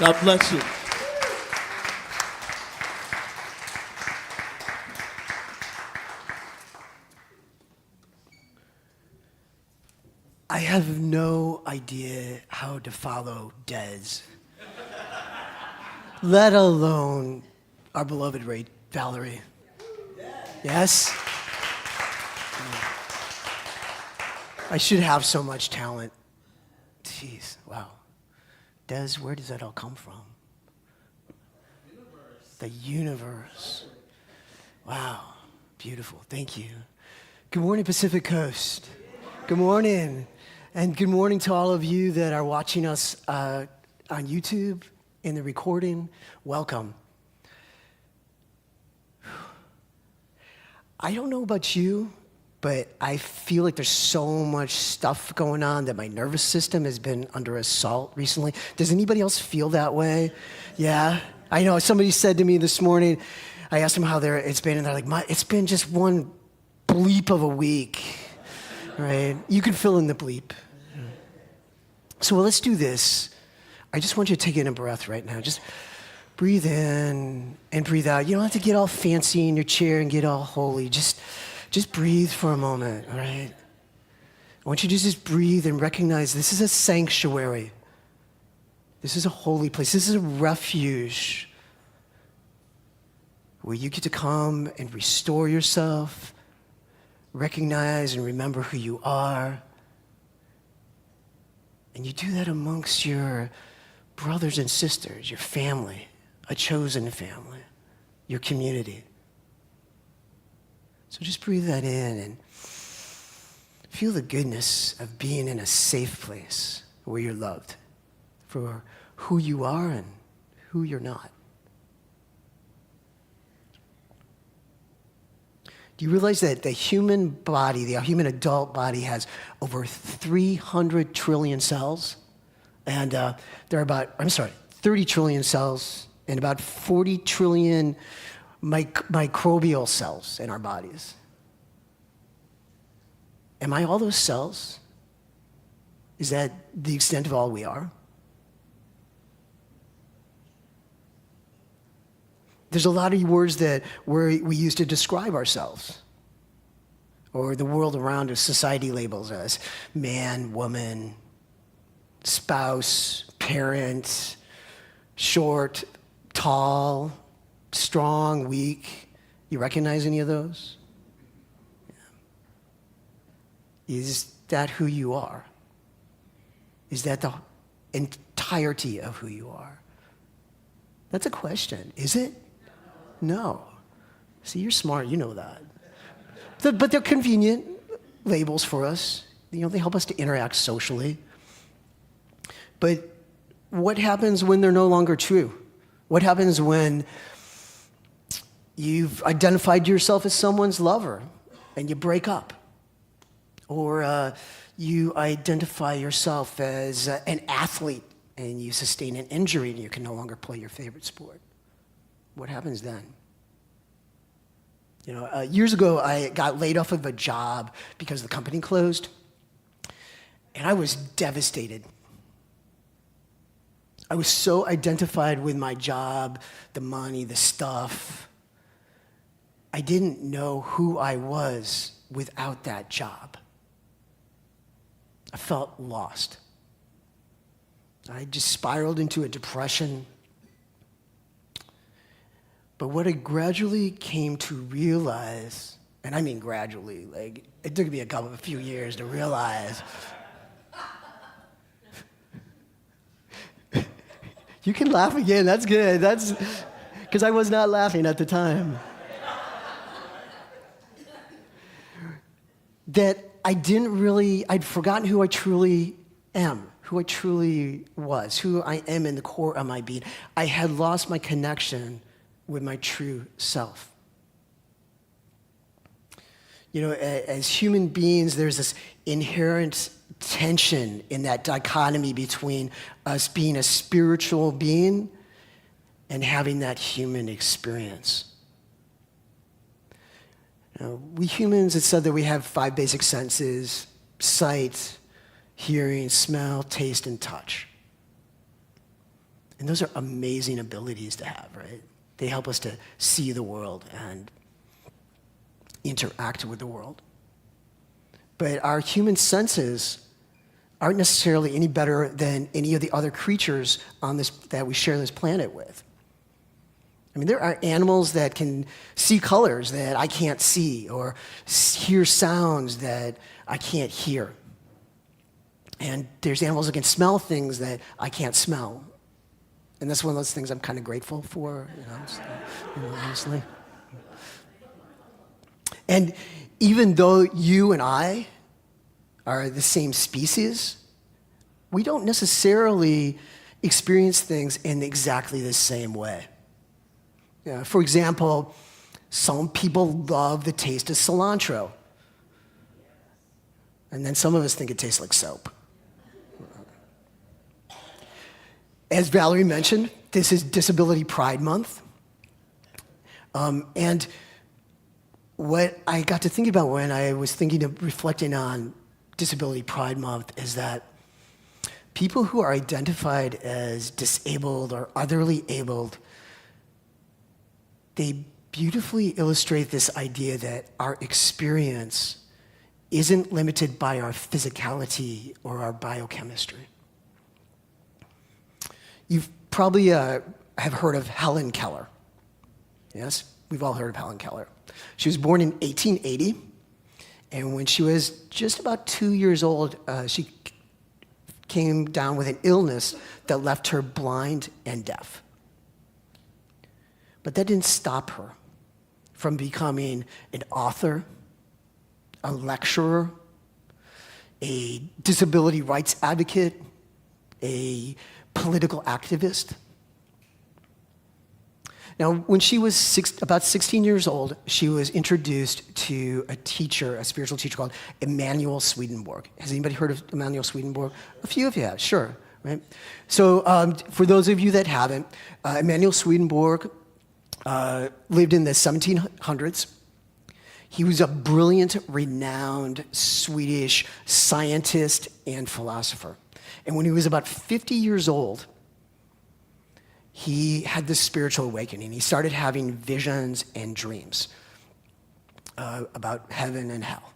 God bless you. I have no idea how to follow Des, let alone our beloved Valerie. Yes? I should have so much talent. Jeez, wow. Des, where does that all come from? The universe. Wow, beautiful, thank you. Good morning, Pacific Coast. Good morning. And good morning to all of you that are watching us on YouTube in the recording. Welcome. I don't know about you, but I feel like there's so much stuff going on that my nervous system has been under assault recently. Does anybody else feel that way? Yeah? I know somebody said to me this morning, I asked them how it's been, and they're like, it's been just one bleep of a week, right? You can fill in the bleep. So let's do this. I just want you to take in a breath right now. Just breathe in and breathe out. You don't have to get all fancy in your chair and get all holy. Just breathe for a moment, all right? I want you to just breathe and recognize this is a sanctuary. This is a holy place. This is a refuge where you get to come and restore yourself, recognize and remember who you are. And you do that amongst your brothers and sisters, your family, a chosen family, your community. So just breathe that in and feel the goodness of being in a safe place where you're loved for who you are and who you're not. Do you realize that the human body, the human adult body, has over 300 trillion cells? And there are about, 30 trillion cells and about 40 trillion microbial cells in our bodies. Am I all those cells? Is that the extent of all we are? There's a lot of words that we use to describe ourselves, or the world around us, society labels us: man, woman, spouse, parent, short, tall, strong, weak. You recognize any of those? Yeah. Is that who you are? Is that the entirety of who you are? That's a question. Is it? No. See, you're smart. You know that. But they're convenient labels for us. You know, they help us to interact socially. But what happens when they're no longer true? What happens when you've identified yourself as someone's lover and you break up? Or you identify yourself as an athlete and you sustain an injury and you can no longer play your favorite sport? What happens then? You know, years ago, I got laid off of a job because the company closed, and I was devastated. I was so identified with my job, the money, the stuff. I didn't know who I was without that job. I felt lost. I just spiraled into a depression. But what I gradually came to realize, and I mean gradually, like it took me a few years to realize. You can laugh again, that's good. That's because I was not laughing at the time. That I'd forgotten who I truly am, who I truly was, who I am in the core of my being. I had lost my connection with my true self. You know, as human beings, there's this inherent tension in that dichotomy between us being a spiritual being and having that human experience. You know, we humans, it's said that we have 5 basic senses: sight, hearing, smell, taste, and touch. And those are amazing abilities to have, right? They help us to see the world and interact with the world. But our human senses aren't necessarily any better than any of the other creatures on this that we share this planet with. I mean, there are animals that can see colors that I can't see, or hear sounds that I can't hear. And there's animals that can smell things that I can't smell. And that's one of those things I'm kind of grateful for, honestly. And even though you and I are the same species, we don't necessarily experience things in exactly the same way. For example, some people love the taste of cilantro. And then some of us think it tastes like soap. As Valerie mentioned, this is Disability Pride Month. And what I got to think about when I was reflecting on Disability Pride Month is that people who are identified as disabled or otherly abled, they beautifully illustrate this idea that our experience isn't limited by our physicality or our biochemistry. You've probably have heard of Helen Keller. Yes, we've all heard of Helen Keller. She was born in 1880, and when she was just about 2 years old, she came down with an illness that left her blind and deaf. But that didn't stop her from becoming an author, a lecturer, a disability rights advocate, a political activist. Now, when she was about 16 years old, she was introduced to a teacher, a spiritual teacher called Emanuel Swedenborg. Has anybody heard of Emanuel Swedenborg? A few of you have, sure, right? So for those of you that haven't, Emanuel Swedenborg lived in the 1700s. He was a brilliant, renowned Swedish scientist and philosopher. And when he was about 50 years old, he had this spiritual awakening. He started having visions and dreams about heaven and hell.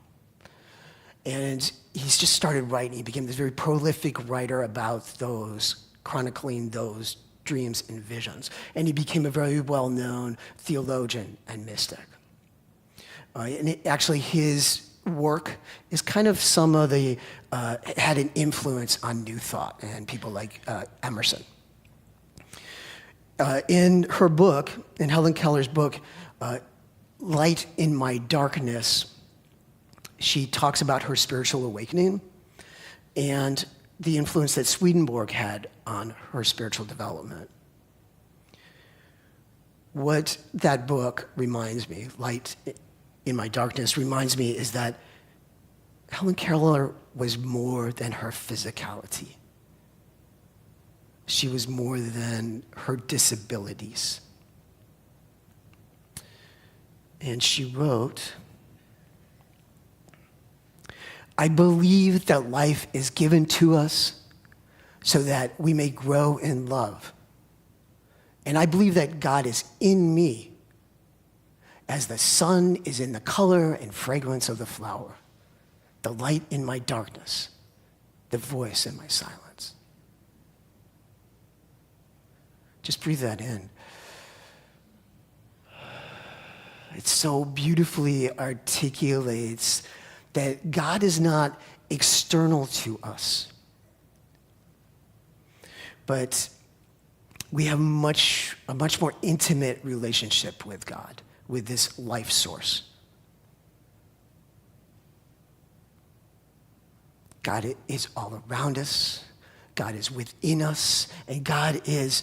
And he's just started writing. He became this very prolific writer about those, chronicling those dreams and visions. And he became a very well-known theologian and mystic. Actually, his work is kind of some of the, had an influence on New Thought and people like Emerson. In her book, in Helen Keller's book, Light in My Darkness, she talks about her spiritual awakening and the influence that Swedenborg had on her spiritual development. What that book reminds me, Light in My Darkness, reminds me is that Helen Keller was more than her physicality. She was more than her disabilities. And she wrote, I believe that life is given to us so that we may grow in love. And I believe that God is in me as the sun is in the color and fragrance of the flower, the light in my darkness, the voice in my silence. Just breathe that in. It so beautifully articulates that God is not external to us, but we have a much more intimate relationship with God, with this life source. God is all around us, God is within us, and God is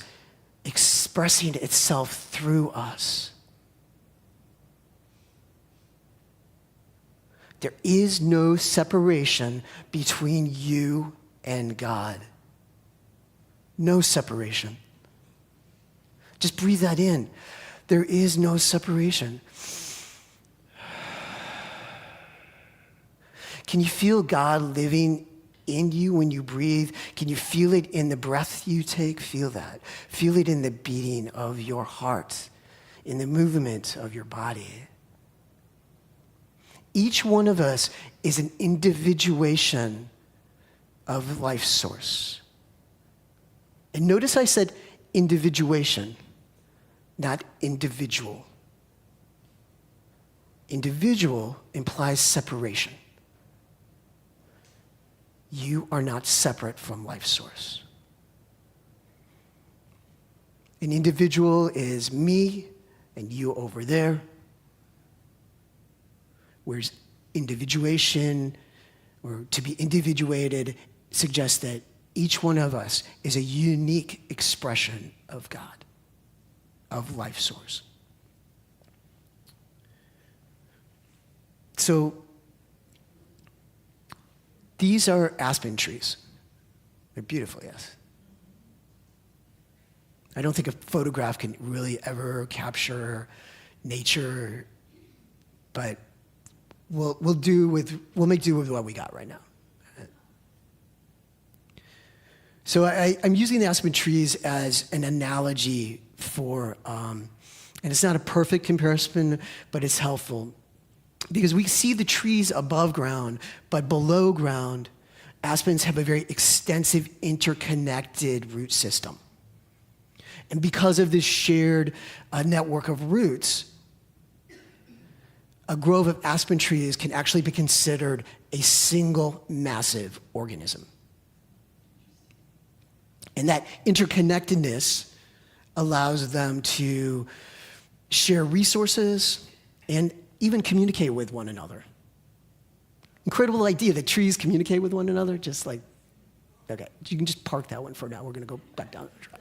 expressing itself through us. There is no separation between you and God. No separation. Just breathe that in. There is no separation. Can you feel God living in you when you breathe? Can you feel it in the breath you take? Feel that. Feel it in the beating of your heart, in the movement of your body. Each one of us is an individuation of life source. And notice I said individuation, not individual. Individual implies separation. You are not separate from life source. An individual is me and you over there, whereas individuation, or to be individuated, suggests that each one of us is a unique expression of God, of life source. So these are aspen trees. They're beautiful, yes. I don't think a photograph can really ever capture nature, but we'll make do with what we got right now. So I'm using the aspen trees as an analogy for, and it's not a perfect comparison, but it's helpful. Because we see the trees above ground, but below ground, aspens have a very extensive interconnected root system. And because of this shared network of roots, a grove of aspen trees can actually be considered a single massive organism. And that interconnectedness allows them to share resources and even communicate with one another. Incredible idea that trees communicate with one another, just like, okay, you can just park that one for now. We're gonna go back down the track.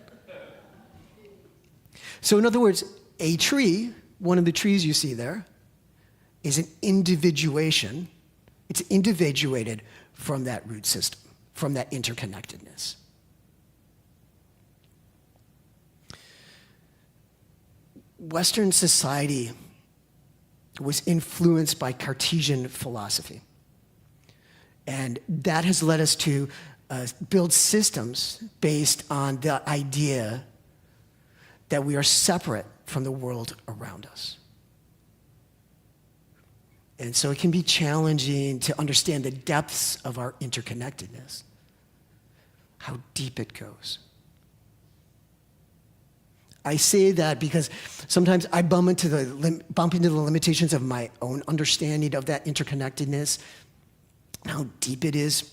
So in other words, a tree, one of the trees you see there, is an individuation. It's individuated from that root system, from that interconnectedness. Western society was influenced by Cartesian philosophy. And that has led us to build systems based on the idea that we are separate from the world around us. And so it can be challenging to understand the depths of our interconnectedness, how deep it goes. I say that because sometimes I bump into the limitations of my own understanding of that interconnectedness, how deep it is.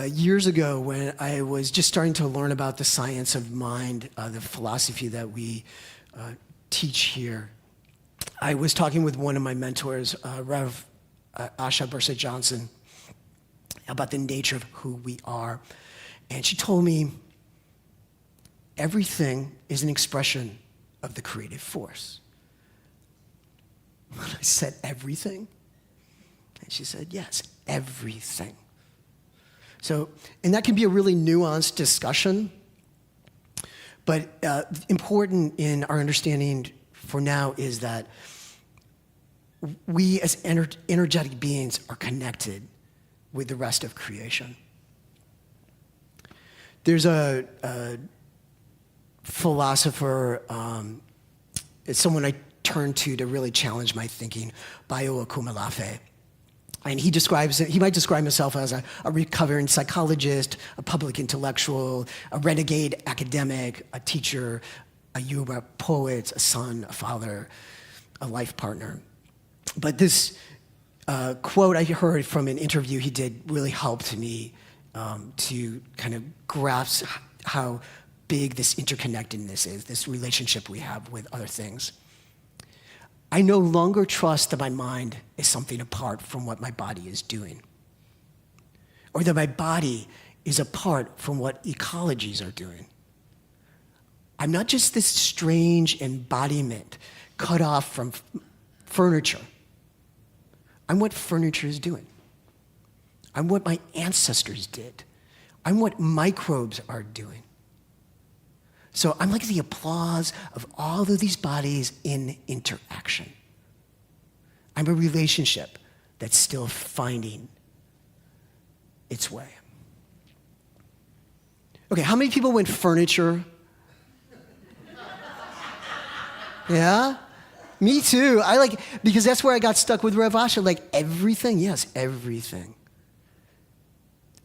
Years ago, when I was just starting to learn about the science of mind, the philosophy that we teach here, I was talking with one of my mentors, Rev. Asha Bursa Johnson, about the nature of who we are. And she told me, everything is an expression of the creative force. I said, everything? And she said, yes, everything. So, and that can be a really nuanced discussion, but important in our understanding for now is that we as energetic beings are connected with the rest of creation. There's a philosopher, it's someone I turn to really challenge my thinking, Bayo Akumalafe. And he might describe himself as a recovering psychologist, a public intellectual, a renegade academic, a teacher, a Yoruba poet, a son, a father, a life partner. But this quote I heard from an interview he did really helped me to kind of grasp how big this interconnectedness is, this relationship we have with other things. I no longer trust that my mind is something apart from what my body is doing, or that my body is apart from what ecologies are doing. I'm not just this strange embodiment cut off from furniture. I'm what furniture is doing. I'm what my ancestors did. I'm what microbes are doing. So I'm like the applause of all of these bodies in interaction. I'm a relationship that's still finding its way. Okay, how many people went furniture? Yeah? Me too. Because that's where I got stuck with Rav Asher. Like everything, yes, everything.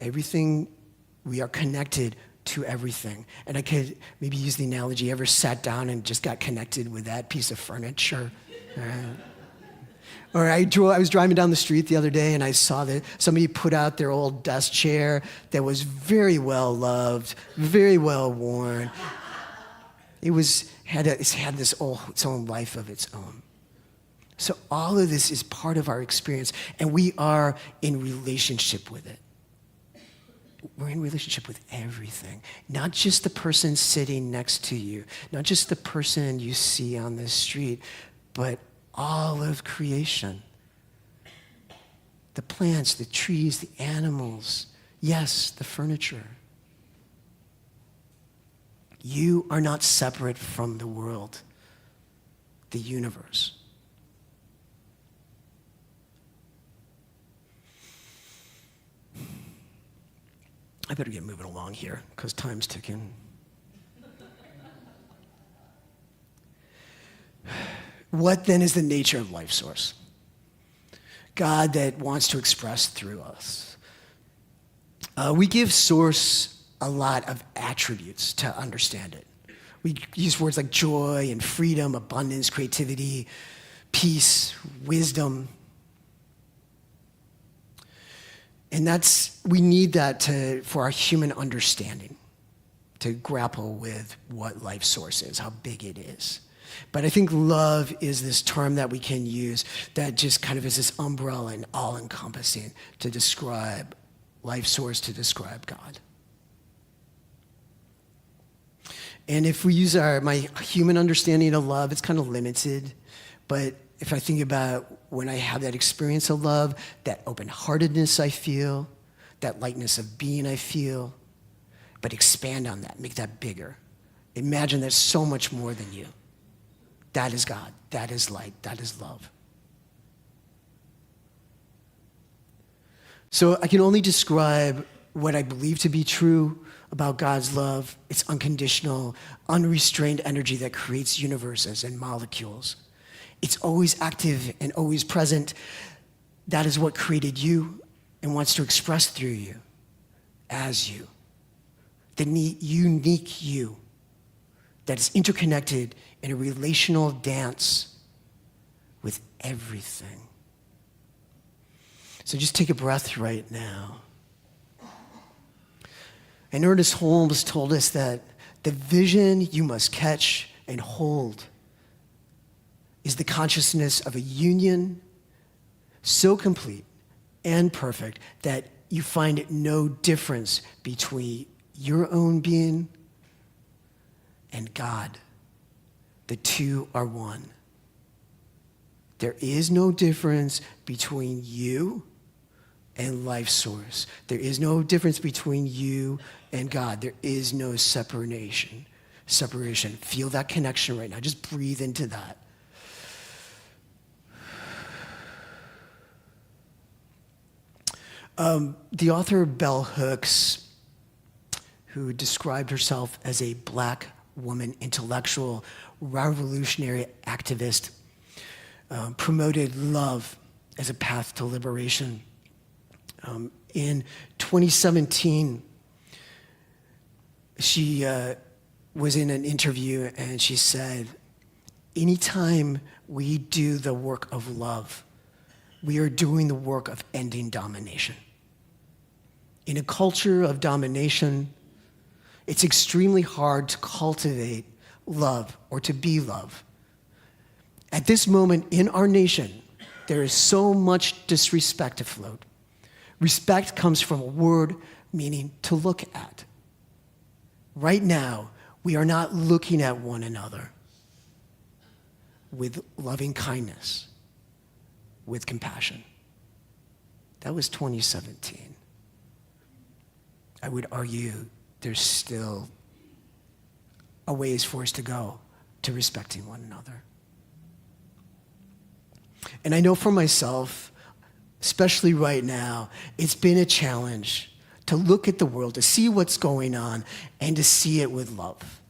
Everything, we are connected to everything. And I could maybe use the analogy, ever sat down and just got connected with that piece of furniture? Or I was driving down the street the other day and I saw that somebody put out their old desk chair that was very well loved, very well worn. It's had its own life of its own. So all of this is part of our experience, and we are in relationship with it. We're in relationship with everything, not just the person sitting next to you, not just the person you see on the street, but all of creation. The plants, the trees, the animals, yes, the furniture. You are not separate from the world, the universe. I better get moving along here because time's ticking. What then is the nature of life source? God that wants to express through us. We give source a lot of attributes to understand it. We use words like joy and freedom, abundance, creativity, peace, wisdom. And we need that for our human understanding, to grapple with what life source is, how big it is. But I think love is this term that we can use that just kind of is this umbrella and all-encompassing to describe life source, to describe God. And if we use my human understanding of love, it's kind of limited. But if I think about when I have that experience of love, that open-heartedness I feel, that lightness of being I feel, but expand on that, make that bigger. Imagine there's so much more than you. That is God. That is light. That is love. So I can only describe what I believe to be true about God's love. It's unconditional, unrestrained energy that creates universes and molecules. It's always active and always present. That is what created you and wants to express through you as you. The unique you that is interconnected in a relational dance with everything. So just take a breath right now. And Ernest Holmes told us that the vision you must catch and hold is the consciousness of a union so complete and perfect that you find no difference between your own being and God. The two are one. There is no difference between you and life source. There is no difference between you and God. There is no separation. Feel that connection right now. Just breathe into that. The author Bell Hooks, who described herself as a black woman intellectual, revolutionary activist, promoted love as a path to liberation. In 2017, she was in an interview and she said, anytime we do the work of love, we are doing the work of ending domination. In a culture of domination, it's extremely hard to cultivate love or to be love. At this moment in our nation, there is so much disrespect afloat. Respect comes from a word meaning to look at. Right now, we are not looking at one another with loving kindness, with compassion. That was 2017. I would argue there's still a ways for us to go to respecting one another. And I know for myself, especially right now, it's been a challenge to look at the world, to see what's going on, and to see it with love,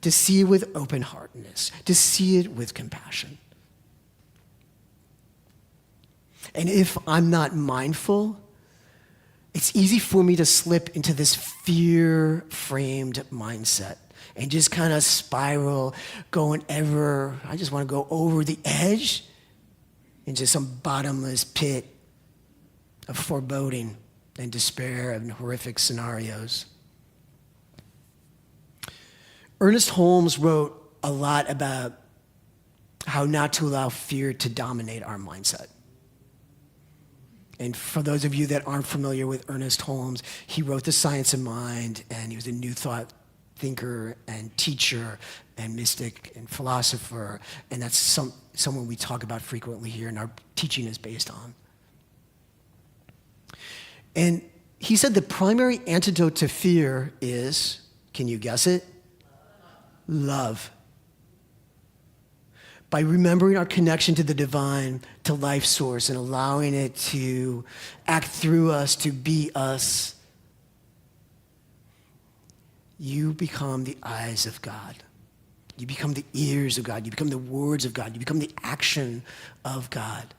to see it with open-heartedness, to see it with compassion. And if I'm not mindful, it's easy for me to slip into this fear-framed mindset and just kind of spiral, I just want to go over the edge into some bottomless pit of foreboding and despair and horrific scenarios. Ernest Holmes wrote a lot about how not to allow fear to dominate our mindset. And for those of you that aren't familiar with Ernest Holmes, he wrote The Science of Mind, and he was a New Thought thinker and teacher and mystic and philosopher, and that's someone we talk about frequently here and our teaching is based on. And he said the primary antidote to fear is, can you guess it? Love. By remembering our connection to the divine, to life source, and allowing it to act through us, to be us, you become the eyes of God. You become the ears of God. You become the words of God. You become the action of God.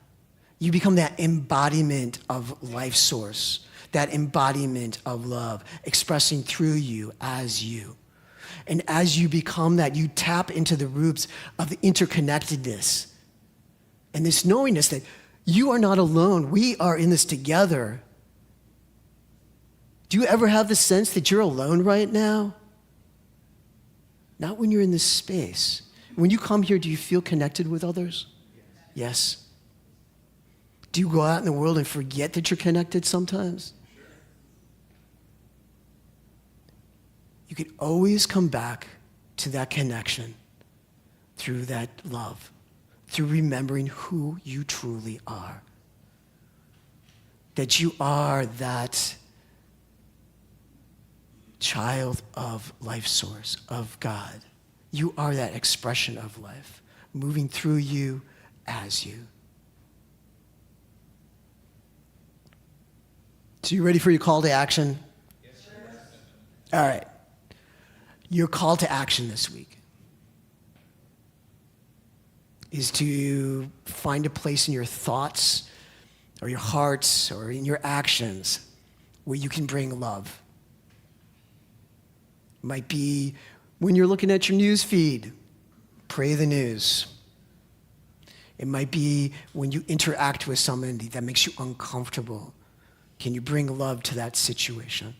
You become that embodiment of life source, that embodiment of love, expressing through you as you. And as you become that, you tap into the roots of the interconnectedness and this knowingness that you are not alone. We are in this together. Do you ever have the sense that you're alone right now? Not when you're in this space. When you come here, do you feel connected with others? Yes. Do you go out in the world and forget that you're connected sometimes? You can always come back to that connection through that love, through remembering who you truly are. That you are that child of life source, of God. You are that expression of life, moving through you as you. So you ready for your call to action? Yes, sir. All right. Your call to action this week is to find a place in your thoughts or your hearts or in your actions where you can bring love. It might be when you're looking at your news feed, pray the news. It might be when you interact with somebody that makes you uncomfortable. Can you bring love to that situation?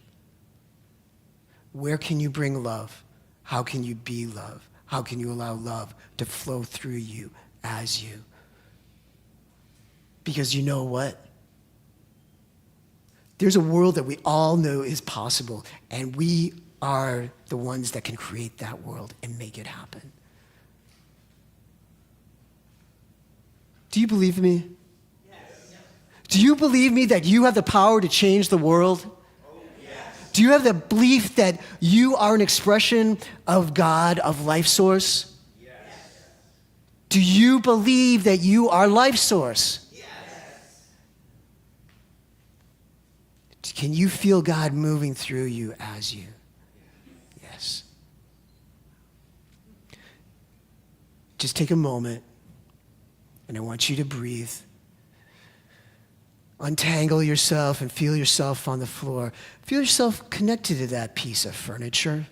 Where can you bring love? How can you be love? How can you allow love to flow through you as you? Because you know what? There's a world that we all know is possible, and we are the ones that can create that world and make it happen. Do you believe me? Yes. Do you believe me that you have the power to change the world? Do you have the belief that you are an expression of God, of life source? Yes. Do you believe that you are life source? Yes. Can you feel God moving through you as you? Yes. Just take a moment, and I want you to breathe. Untangle yourself and feel yourself on the floor. Feel yourself connected to that piece of furniture.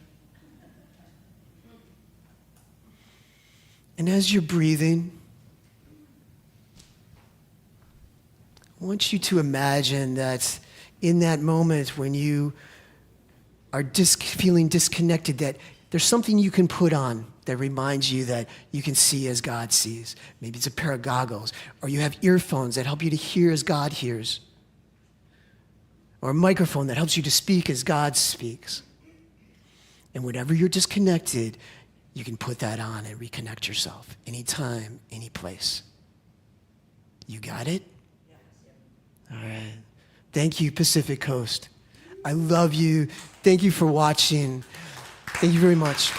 And as you're breathing, I want you to imagine that in that moment when you are feeling disconnected, that there's something you can put on that reminds you that you can see as God sees. Maybe it's a pair of goggles, or you have earphones that help you to hear as God hears, or a microphone that helps you to speak as God speaks. And whenever you're disconnected, you can put that on and reconnect yourself anytime, any place. You got it? All right. Thank you, Pacific Coast. I love you. Thank you for watching. Thank you very much.